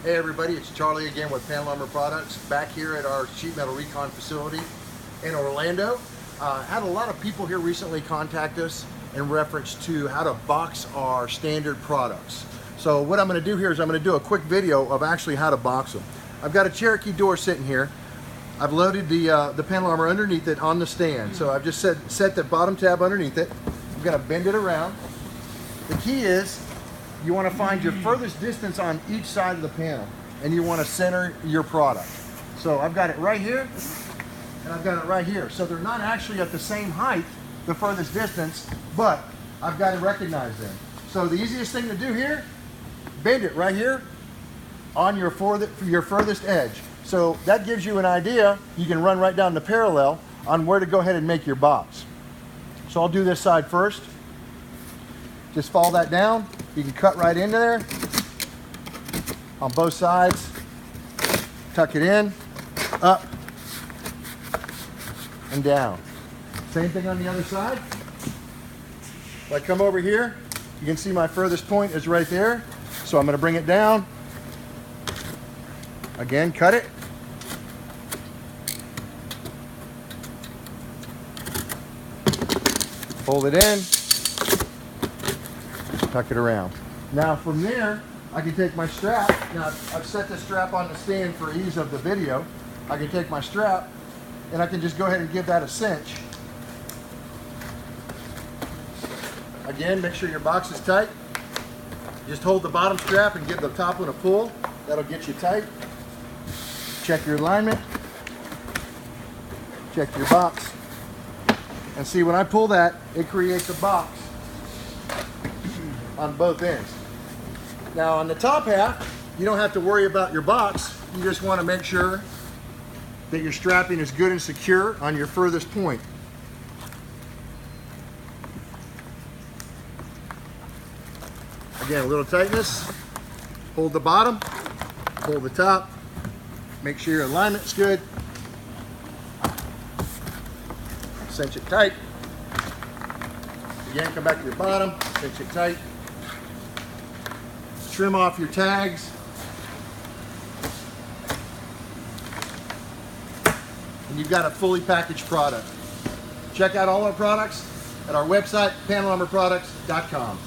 Hey everybody, it's Charlie again with Panel Lumber Products, back here at our sheet metal recon facility in Orlando. Had a lot of people here recently contact us in reference to how to box our standard products. So what I'm going to do here is I'm going to do a quick video of actually how to box them. I've got a Cherokee door sitting here. I've loaded the panel armor underneath it on the stand. So I've just set the bottom tab underneath it. I'm going to bend it around. The key is you want to find your furthest distance on each side of the panel, and you want to center your product. So I've got it right here, and I've got it right here. So they're not actually at the same height, the furthest distance, but I've got to recognize them. So the easiest thing to do here, bend it right here on your furthest edge. So that gives you an idea. You can run right down the parallel on where to go ahead and make your box. So I'll do this side first. Just fall that down. You can cut right into there on both sides. Tuck it in, up, and down. Same thing on the other side. If I come over here, you can see my furthest point is right there. So I'm going to bring it down. Again, cut it. Fold it in. Tuck it around. Now from there, I can take my strap. Now I've set the strap on the stand for ease of the video. I can take my strap and I can just go ahead and give that a cinch. Again, make sure your box is tight. Just hold the bottom strap and give the top one a pull. That'll get you tight. Check your alignment. Check your box. And see, when I pull that, it creates a box on both ends. Now on the top half, you don't have to worry about your box. You just want to make sure that your strapping is good and secure on your furthest point. Again, a little tightness. Hold the bottom, hold the top. Make sure your alignment's good. Cinch it tight. Again, come back to your bottom, cinch it tight. Trim off your tags. And you've got a fully packaged product. Check out all our products at our website, panellumberproducts.com.